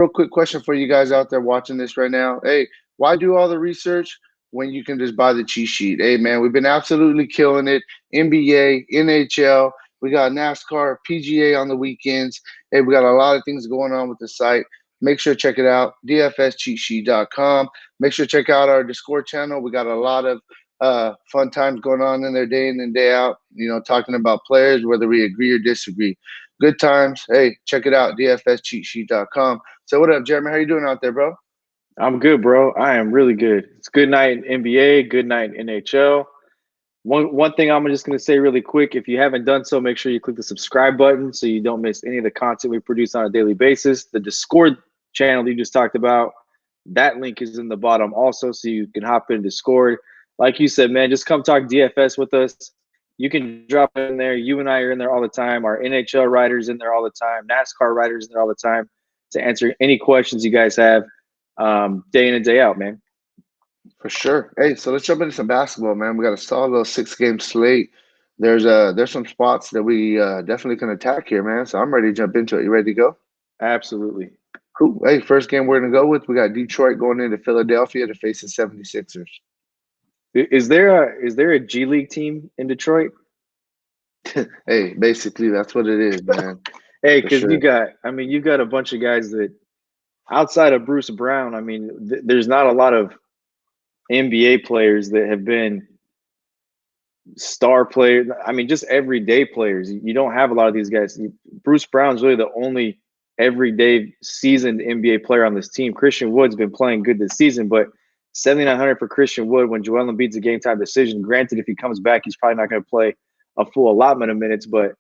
real quick question for you guys out there watching this right now. Hey, why do all the research when you can just buy the cheat sheet? Hey, man, we've been absolutely killing it. NBA, NHL, we got NASCAR, PGA on the weekends. Hey, we got a lot of things going on with the site. Make sure to check it out, DFSCheatSheet.com. Make sure to check out our Discord channel. We got a lot of fun times going on in there day in and day out, talking about players, whether we agree or disagree. Good times. Hey, check it out, DFSCheatSheet.com. So what up, Jeremy? How you doing out there, bro? I'm good, bro. I am really good. It's good night in NBA, good night in NHL. One thing I'm just going to say really quick, if you haven't done so, make sure you click the subscribe button so you don't miss any of the content we produce on a daily basis. The Discord channel you just talked about, that link is in the bottom also, so you can hop in Discord. Like you said, man, just come talk DFS with us. You can drop in there. You and I are in there all the time. Our NHL writers in there all the time. NASCAR writers in there all the time to answer any questions you guys have day in and day out, man. For sure. Hey, so let's jump into some basketball, man. We got a solid little 6-game slate. There's some spots that we definitely can attack here, man. So I'm ready to jump into it. You ready to go? Absolutely. Cool. Hey, first game we're gonna go with, we got Detroit going into Philadelphia to face the 76ers. Is there a G League team in Detroit? Hey, basically that's what it is, man. Hey, For because sure. you got a bunch of guys that outside of Bruce Brown, I mean, there's not a lot of NBA players that have been star players. I mean, just everyday players. You don't have a lot of these guys. Bruce Brown's really the only everyday seasoned NBA player on this team. Christian Wood's been playing good this season, but 7,900 for Christian Wood when Joel Embiid's a game time decision. Granted, if he comes back, he's probably not going to play a full allotment of minutes. But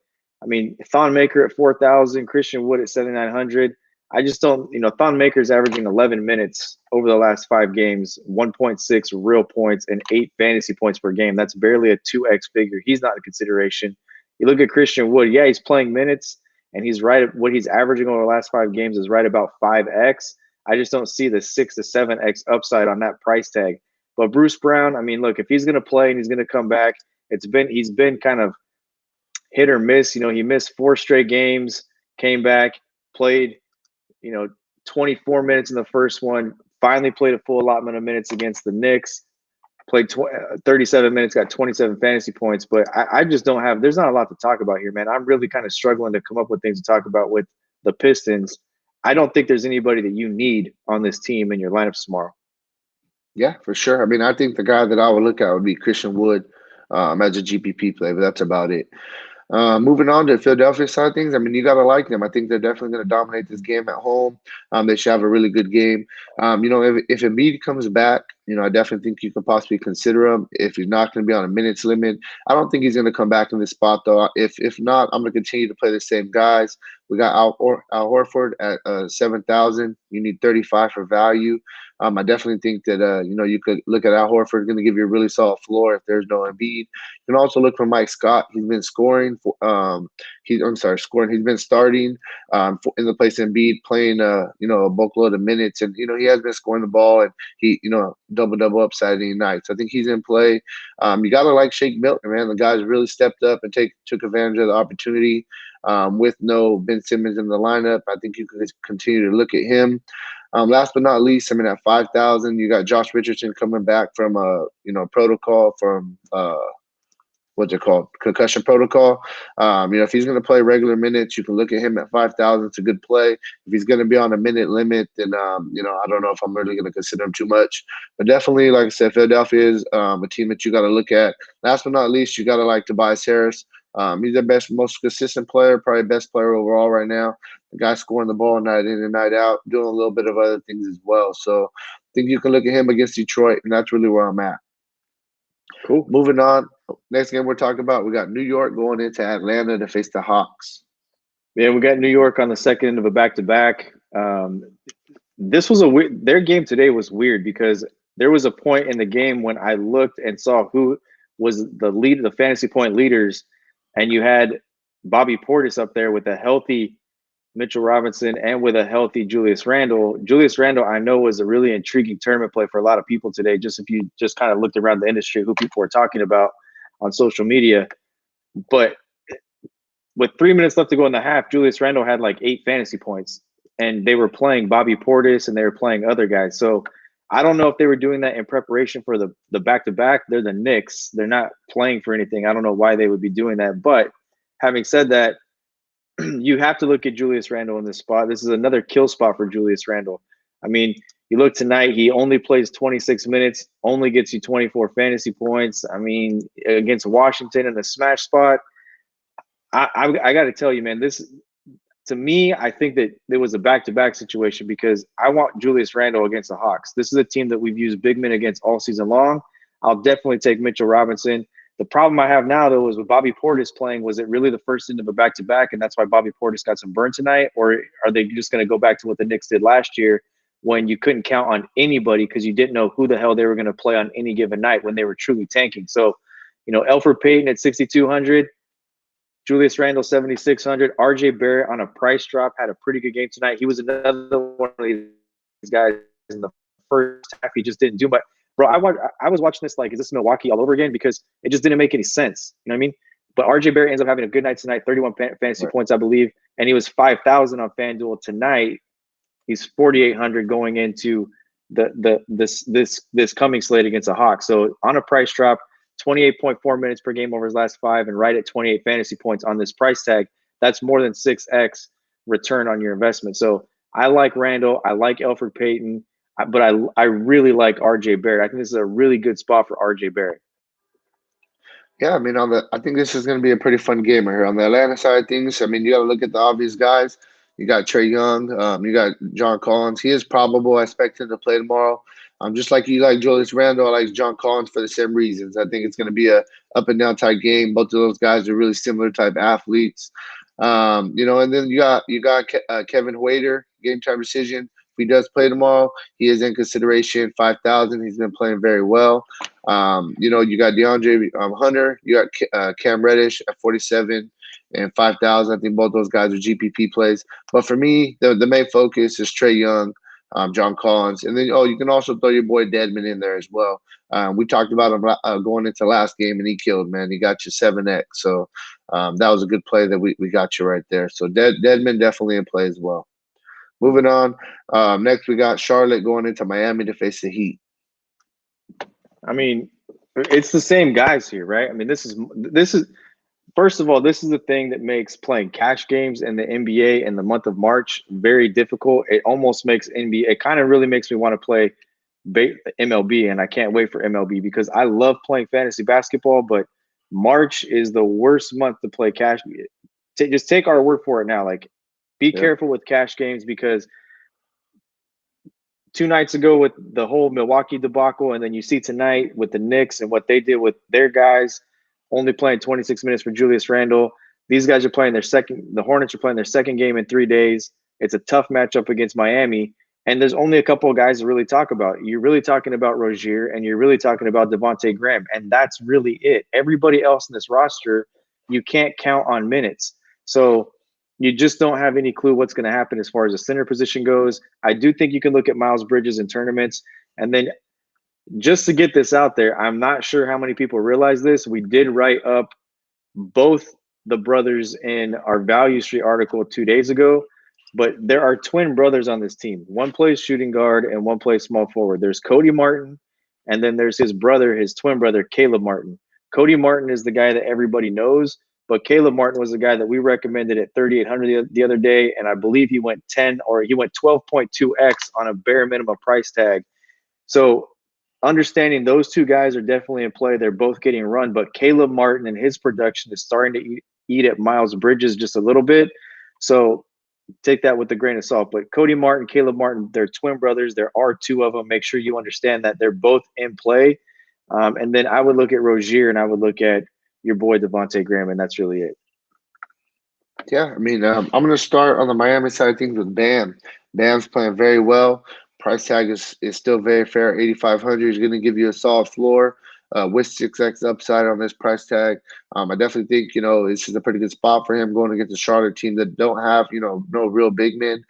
I mean, Thon Maker at 4,000, Christian Wood at 7,900. I just don't, Thon Maker's averaging 11 minutes over the last 5 games, 1.6 real points and 8 fantasy points per game. That's barely a 2x figure. He's not a consideration. You look at Christian Wood, yeah, he's playing minutes and he's right at what he's averaging over the last 5 games is right about 5x. I just don't see the 6 to 7x upside on that price tag. But Bruce Brown, I mean, look, if he's going to play and he's going to come back, he's been kind of hit or miss. He missed 4 straight games, came back, played 24 minutes in the first one, finally played a full allotment of minutes against the Knicks, played 37 minutes, got 27 fantasy points. But I just don't have – there's not a lot to talk about here, man. I'm really kind of struggling to come up with things to talk about with the Pistons. I don't think there's anybody that you need on this team in your lineups tomorrow. Yeah, for sure. I mean, I think the guy that I would look at would be Christian Wood as a GPP play, but that's about it. Moving on to the Philadelphia side of things, I mean, you got to like them. I think they're definitely going to dominate this game at home. They should have a really good game. If Embiid comes back, I definitely think you could possibly consider him. If he's not going to be on a minutes limit, I don't think he's going to come back in this spot, though. If not, I'm going to continue to play the same guys. We got Al Horford at 7,000. You need 35 for value. I definitely think that, you could look at Al Horford, going to give you a really solid floor if there's no Embiid. You can also look for Mike Scott. He's been scoring. Scoring. He's been starting in the place of Embiid, playing, a bulkload of minutes. And, he has been scoring the ball and he, double up Saturday night. So I think he's in play. You got to like Shake Milton, man. The guy's really stepped up and took advantage of the opportunity with no Ben Simmons in the lineup. I think you can continue to look at him. Last but not least, I mean, at 5,000, you got Josh Richardson coming back from protocol from what's it called? Concussion protocol. If he's going to play regular minutes, you can look at him at 5,000. It's a good play. If he's going to be on a minute limit, then I don't know if I'm really going to consider him too much. But definitely, like I said, Philadelphia is a team that you got to look at. Last but not least, you got to like Tobias Harris. He's the most consistent player, probably best player overall right now. The guy scoring the ball night in and night out, doing a little bit of other things as well. So I think you can look at him against Detroit, and that's really where I'm at. Cool. Moving on. Next game we're talking about, we got New York going into Atlanta to face the Hawks. Yeah, we got New York on the second end of a back-to-back. This was their game today was weird because there was a point in the game when I looked and saw who was the fantasy point leaders, and you had Bobby Portis up there with a healthy Mitchell Robinson and with a healthy Julius Randle. Julius Randle, I know, was a really intriguing tournament play for a lot of people today. Just if you just kind of looked around the industry, who people were talking about on social media. But with 3 minutes left to go in the half, Julius Randle had like 8 fantasy points. and they were playing Bobby Portis and they were playing other guys. So I don't know if they were doing that in preparation for the back-to-back. They're the Knicks. They're not playing for anything. I don't know why they would be doing that. But having said that, you have to look at Julius Randle in this spot. This is another kill spot for Julius Randle. I mean, you look tonight, he only plays 26 minutes, only gets you 24 fantasy points. I mean, against Washington in the smash spot, I got to tell you, man, this to me, I think that there was a back-to-back situation because I want Julius Randle against the Hawks. This is a team that we've used big men against all season long. I'll definitely take Mitchell Robinson. The problem I have now, though, is with Bobby Portis playing, was it really the first end of a back-to-back, and that's why Bobby Portis got some burn tonight? Or are they just going to go back to what the Knicks did last year when you couldn't count on anybody because you didn't know who the hell they were going to play on any given night when they were truly tanking? So, Elfrid Payton at 6,200, Julius Randle 7,600, RJ Barrett on a price drop had a pretty good game tonight. He was another one of these guys in the first half. He just didn't do much. Bro, I was watching this like, is this Milwaukee all over again? Because it just didn't make any sense. You know what I mean? But RJ Barrett ends up having a good night tonight, 31 fantasy points, I believe, and he was 5,000 on FanDuel tonight. He's 4,800 going into this coming slate against the Hawks. So on a price drop, 28.4 minutes per game over his last 5, and right at 28 fantasy points on this price tag. That's more than 6x return on your investment. So I like Randall. I like Elfrid Payton, but I really like RJ Barrett. I think this is a really good spot for RJ Barrett. Yeah, I mean, I think this is going to be a pretty fun game right here. On the Atlanta side of things, I mean, you got to look at the obvious guys. You got Trae Young. You got John Collins. He is probable. I expect him to play tomorrow. Just like you like Julius Randle, I like John Collins for the same reasons. I think it's going to be a up and down type game. Both of those guys are really similar type athletes. And then you got Kevin Huerter, game time decision. If he does play tomorrow, he is in consideration. 5,000. He's been playing very well. You got DeAndre Hunter. You got Cam Reddish at 47 and 5,000. I think both those guys are GPP plays. But for me, the main focus is Trae Young, John Collins, and then you can also throw your boy Dedmon in there as well. We talked about him going into last game, and he killed, man. He got you 7x. So that was a good play that we got you right there. So Dedmon definitely in play as well. Moving on. Next, we got Charlotte going into Miami to face the Heat. I mean, it's the same guys here, right? I mean, this is first of all, this is the thing that makes playing cash games in the NBA in the month of March very difficult. It almost makes NBA. It kind of really makes me want to play MLB, and I can't wait for MLB because I love playing fantasy basketball. But March is the worst month to play cash. Just take our word for it now. Like, be careful with cash games because 2 nights ago with the whole Milwaukee debacle, and then you see tonight with the Knicks and what they did with their guys, only playing 26 minutes for Julius Randle. These guys are playing the Hornets are playing their second game in 3 days. It's a tough matchup against Miami, and there's only a couple of guys to really talk about. You're really talking about Rozier, and you're really talking about Devontae Graham, and that's really it. Everybody else in this roster, you can't count on minutes. So you just don't have any clue what's going to happen as far as the center position goes. I do think you can look at Miles Bridges in tournaments. And then just to get this out there, I'm not sure how many people realize this. We did write up both the brothers in our Value Street article 2 days ago, but there are twin brothers on this team. One plays shooting guard and one plays small forward. There's Cody Martin, and then there's his brother, his twin brother, Caleb Martin. Cody Martin is the guy that everybody knows. But Caleb Martin was the guy that we recommended at 3,800 the other day, and I believe he went 12.2x on a bare minimum price tag. So understanding those two guys are definitely in play. They're both getting run, but Caleb Martin and his production is starting to eat at Miles Bridges just a little bit. So take that with a grain of salt. But Cody Martin, Caleb Martin, they're twin brothers. There are 2 of them. Make sure you understand that they're both in play. And then I would look at Rozier and I would look at your boy Devontae Graham, and that's really it. Yeah, I mean, I'm going to start on the Miami side of things with Bam. Bam's playing very well. Price tag is still very fair. 8,500 is going to give you a solid floor with 6x upside on this price tag. I definitely think, this is a pretty good spot for him going against a Charlotte team that don't have, no real big men.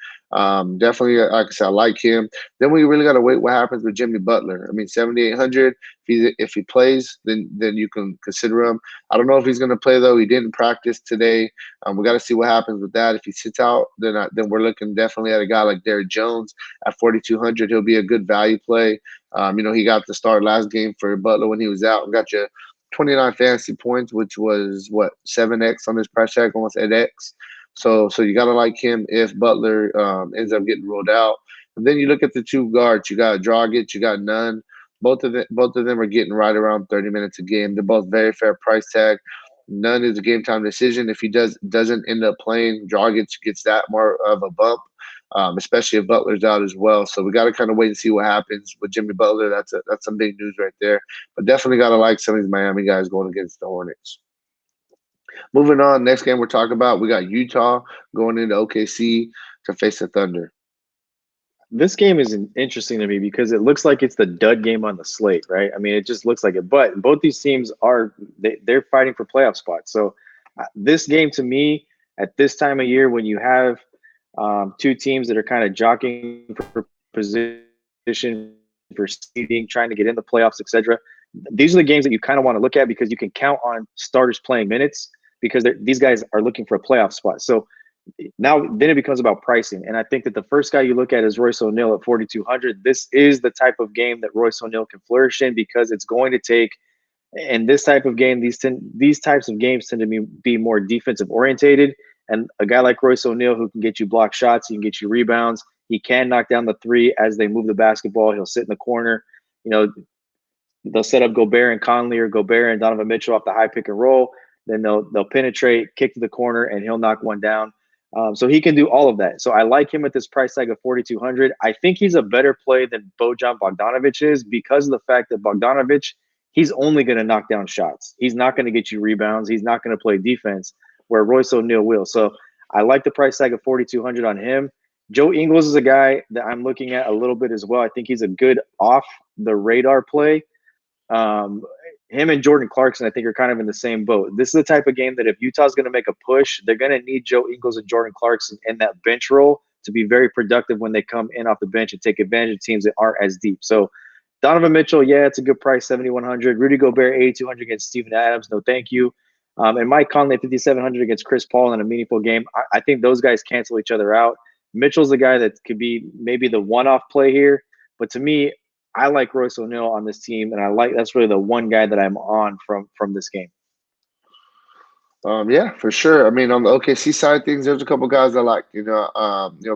Definitely, like I said, I like him. Then we really got to wait what happens with Jimmy Butler. I mean, 7,800. If he plays, then you can consider him. I don't know if he's going to play though. He didn't practice today. We got to see what happens with that. If he sits out, then we're looking definitely at a guy like Derrick Jones at 4,200. He'll be a good value play. He got the start last game for Butler when he was out and got you 29 fantasy points, which was what 7x on his price tag, almost 8x. So you gotta like him if Butler ends up getting rolled out. And then you look at the two guards. You got Dragic, you got Nunn. Both of them are getting right around 30 minutes a game. They're both very fair price tag. Nunn is a game time decision. If he doesn't end up playing, Dragic gets that more of a bump, especially if Butler's out as well. So we got to kind of wait and see what happens with Jimmy Butler. That's some big news right there. But definitely got to like some of these Miami guys going against the Hornets. Moving on, next game we're talking about, we got Utah going into OKC to face the Thunder. This game is interesting to me because it looks like it's the dud game on the slate, right? I mean, it just looks like it. But both these teams they're fighting for playoff spots. So this game to me at this time of year when you have two teams that are kind of jockeying for position, for seeding, trying to get in the playoffs, etc. These are the games that you kind of want to look at because you can count on starters playing minutes because these guys are looking for a playoff spot. So now then it becomes about pricing. And I think that the first guy you look at is Royce O'Neal at 4,200. This is the type of game that Royce O'Neal can flourish in because it's going to take, in this type of game, these types of games tend to be more defensive orientated. And a guy like Royce O'Neal who can get you block shots, he can get you rebounds. He can knock down the three as they move the basketball. He'll sit in the corner. They'll set up Gobert and Conley or Gobert and Donovan Mitchell off the high pick and roll. Then they'll penetrate, kick to the corner, and he'll knock one down. So he can do all of that. So I like him at this price tag of 4,200. I think he's a better play than Bojan Bogdanovic is because of the fact that Bogdanovic, he's only going to knock down shots. He's not going to get you rebounds. He's not going to play defense, where Royce O'Neal will. So I like the price tag of 4,200 on him. Joe Ingles is a guy that I'm looking at a little bit as well. I think he's a good off the radar play. Him and Jordan Clarkson, I think, are kind of in the same boat. This is the type of game that if Utah's going to make a push, they're going to need Joe Ingles and Jordan Clarkson in that bench role to be very productive when they come in off the bench and take advantage of teams that aren't as deep. So Donovan Mitchell, yeah, it's a good price, 7,100. Rudy Gobert, 8,200 against Steven Adams, no thank you. And Mike Conley, 5,700 against Chris Paul in a meaningful game. I think those guys cancel each other out. Mitchell's the guy that could be maybe the one-off play here. But to me, I like Royce O'Neal on this team, and that's really the one guy that I'm on from this game. Yeah, for sure. I mean, on the OKC side of things, there's a couple guys I like.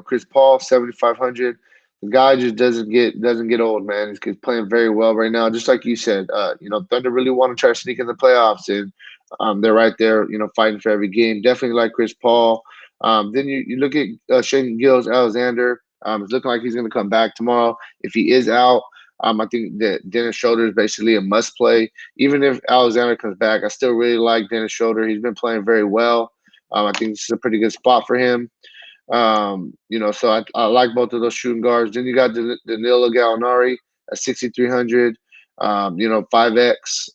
Chris Paul, 7,500. The guy just doesn't get old, man. He's playing very well right now. Just like you said, Thunder really want to try to sneak in the playoffs, and they're right there, fighting for every game. Definitely like Chris Paul. Then you look at Shane Gilgeous-Alexander. It's looking like he's going to come back tomorrow. If he is out, I think that Dennis Schroeder is basically a must play. Even if Alexander comes back, I still really like Dennis Schroeder. He's been playing very well. I think this is a pretty good spot for him. So I like both of those shooting guards. Then you got Danilo Gallinari at 6,300. 5x.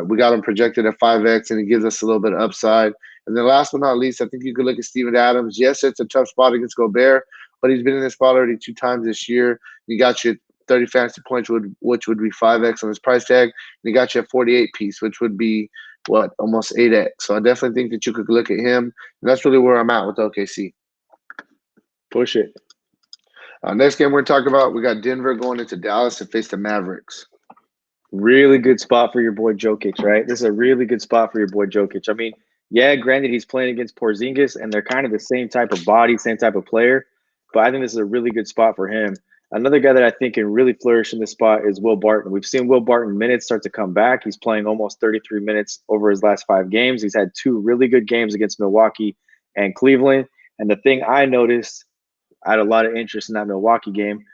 We got him projected at 5x, and it gives us a little bit of upside. And then last but not least, I think you could look at Steven Adams. Yes, it's a tough spot against Gobert, but he's been in this spot already 2 times this year. You got your 30 fantasy points, which would be 5x on his price tag. And he got you a 48 piece, which would be, almost 8x. So I definitely think that you could look at him. And that's really where I'm at with OKC. Push it. Next game we're talking about, we got Denver going into Dallas to face the Mavericks. Really good spot for your boy Jokic, right? This is a really good spot for your boy Jokic. I mean, yeah, granted, he's playing against Porzingis, and they're kind of the same type of body, same type of player. But I think this is a really good spot for him. Another guy that I think can really flourish in this spot is Will Barton. We've seen Will Barton minutes start to come back. He's playing almost 33 minutes over his last 5 games. He's had 2 really good games against Milwaukee and Cleveland. And the thing I noticed, I had a lot of interest in that Milwaukee game.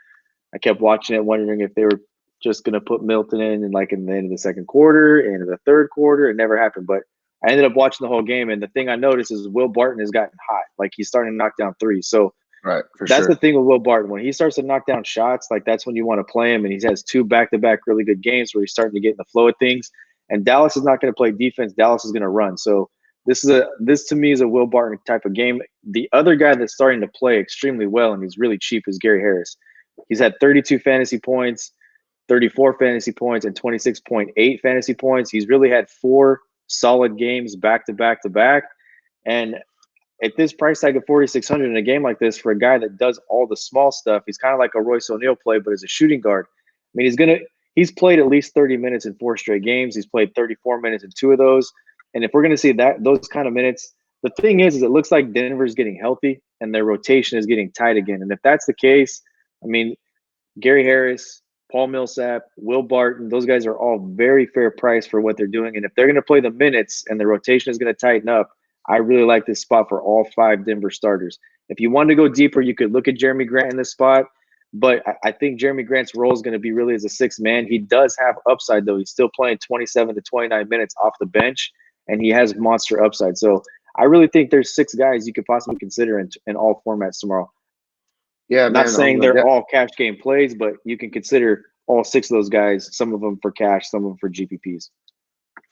I kept watching it, wondering if they were just going to put Milton in the end of the second quarter, end of the third quarter. It never happened. But I ended up watching the whole game, and the thing I noticed is Will Barton has gotten hot. Like, he's starting to knock down threes. So right, that's the thing with Will Barton. When he starts to knock down shots, like, that's when you want to play him. And he has 2 back-to-back really good games where he's starting to get in the flow of things. And Dallas is not going to play defense. Dallas is going to run. So this to me is a Will Barton type of game. The other guy that's starting to play extremely well and he's really cheap is Gary Harris. He's had 32 fantasy points, 34 fantasy points, and 26.8 fantasy points. He's really had 4 solid games back to back to back. And at this price tag of 4,600 in a game like this, for a guy that does all the small stuff, he's kind of like a Royce O'Neal play, but as a shooting guard. I mean, he's played at least 30 minutes in 4 straight games. He's played 34 minutes in 2 of those. And if we're going to see those kind of minutes, the thing is it looks like Denver's getting healthy and their rotation is getting tight again. And if that's the case, I mean, Gary Harris, Paul Millsap, Will Barton, those guys are all very fair price for what they're doing. And if they're going to play the minutes and the rotation is going to tighten up, I really like this spot for all 5 Denver starters. If you want to go deeper, you could look at Jeremy Grant in this spot. But I think Jeremy Grant's role is going to be really as a 6th man. He does have upside, though. He's still playing 27 to 29 minutes off the bench, and he has monster upside. So I really think there's 6 guys you could possibly consider in all formats tomorrow. Yeah, Not man. saying they're all cash game plays, but you can consider all 6 of those guys, some of them for cash, some of them for GPPs.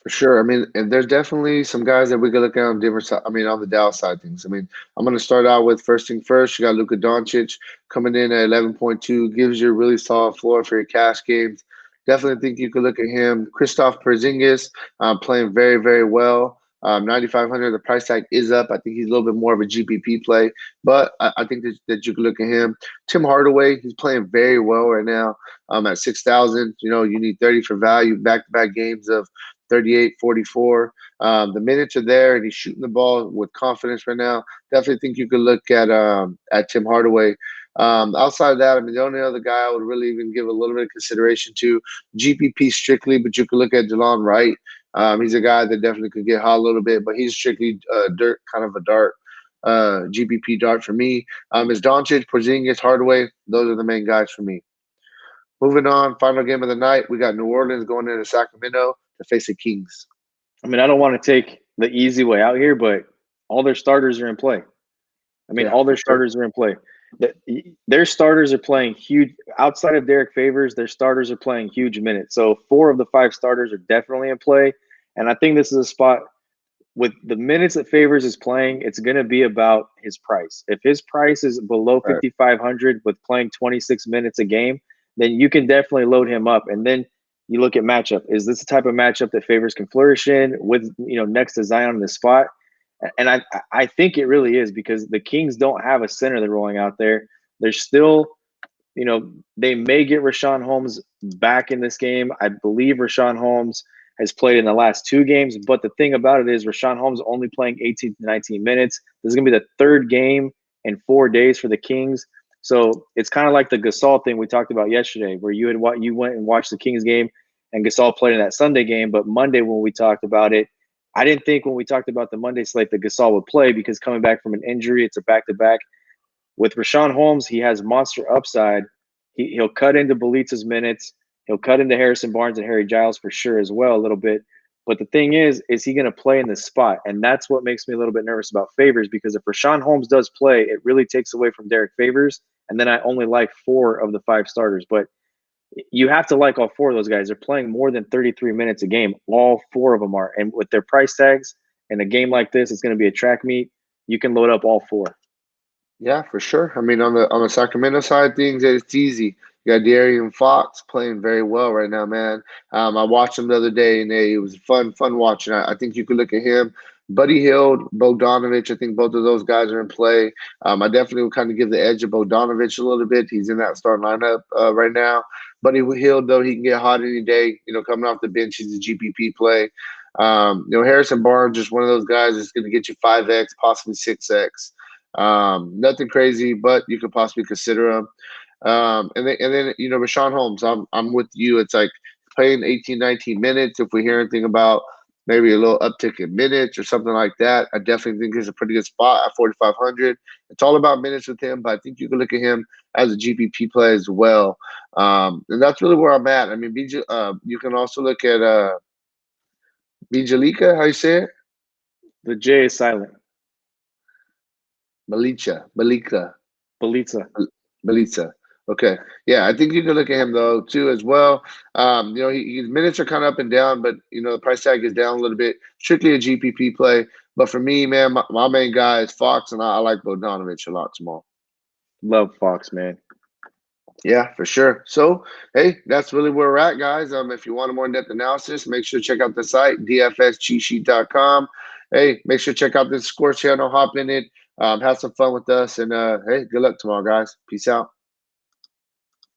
For sure. I mean, and there's definitely some guys that we could look at on different side. I mean, on the Dallas side of things. I mean, I'm going to start out with first thing first. You got Luka Doncic coming in at 11.2, gives you a really solid floor for your cash games. Definitely think you could look at him. Kristaps Porzingis playing very, very well. 9,500. The price tag is up. I think he's a little bit more of a GPP play, but I think that you could look at him. Tim Hardaway, he's playing very well right now. At 6,000. You know, you need 30 for value. Back-to-back games of 38, 44. The minutes are there, and he's shooting the ball with confidence right now. Definitely think you could look at Tim Hardaway. Outside of that, I mean, the only other guy I would really even give a little bit of consideration to, GPP strictly, but you could look at Delon Wright. He's a guy that definitely could get hot a little bit, but he's strictly kind of a dart, GPP dart for me. Is Doncic, Porzingis, Hardaway. Those are the main guys for me. Moving on, final game of the night, we got New Orleans going into Sacramento to face the Kings. I mean, I don't want to take the easy way out here, but all their starters are in play. I mean, all their starters are in play. Their starters are playing huge. Outside of Derek Favors, their starters are playing huge minutes. So 4 of the 5 starters are definitely in play. And I think this is a spot with the minutes that Favors is playing, it's going to be about his price. If his price is below 5,500 with playing 26 minutes a game, then you can definitely load him up. And then you look at matchup. Is this the type of matchup that Favors can flourish in with, next to Zion in the spot? And I think it really is, because the Kings don't have a center they're rolling out there. They're still, they may get Rashawn Holmes back in this game. I believe Rashawn Holmes has played in the last 2 games. But the thing about it is Rashawn Holmes only playing 18 to 19 minutes. This is going to be the 3rd game in 4 days for the Kings. So it's kind of like the Gasol thing we talked about yesterday, where you went and watched the Kings game and Gasol played in that Sunday game. But Monday when we talked about it, I didn't think when we talked about the Monday slate that Gasol would play, because coming back from an injury, it's a back-to-back. With Rashawn Holmes, he has monster upside. He'll cut into Bjelica's minutes. He'll cut into Harrison Barnes and Harry Giles for sure as well a little bit. But the thing is he going to play in this spot? And that's what makes me a little bit nervous about Favors, because if Rashawn Holmes does play, it really takes away from Derek Favors. And then I only like 4 of the 5 starters. But you have to like all 4 of those guys. They're playing more than 33 minutes a game. All 4 of them are. And with their price tags in a game like this, it's going to be a track meet. You can load up all 4. Yeah, for sure. I mean, on the Sacramento side of things, it's easy. You got De'Aaron Fox playing very well right now, man. I watched him the other day, and it was fun watching. I think you could look at him. Buddy Hield, Bogdanovich, I think both of those guys are in play. I definitely would kind of give the edge of Bogdanovich a little bit. He's in that starting lineup right now. Buddy Hield, though, he can get hot any day. Coming off the bench, he's a GPP play. Harrison Barnes is one of those guys that's going to get you 5x, possibly 6x. Nothing crazy, but you could possibly consider him. And then Rashawn Holmes, I'm with you. It's like playing 18, 19 minutes. If we hear anything about maybe a little uptick in minutes or something like that, I definitely think it's a pretty good spot at 4,500. It's all about minutes with him, but I think you can look at him as a GPP play as well. And that's really where I'm at. I mean, you can also look at Bjelica, how you say it? The J is silent. Bjelica. Bjelica. Okay. Yeah, I think you can look at him though too as well. His minutes are kind of up and down, but the price tag is down a little bit. Strictly a GPP play, but for me, man, my main guy is Fox, and I like Bogdanovich a lot tomorrow. Love Fox, man. Yeah, for sure. So, hey, that's really where we're at, guys. If you want a more in-depth analysis, make sure to check out the site, DFSCheatSheet.com. Hey, make sure to check out this Score channel, hop in it, have some fun with us, and hey, good luck tomorrow, guys. Peace out.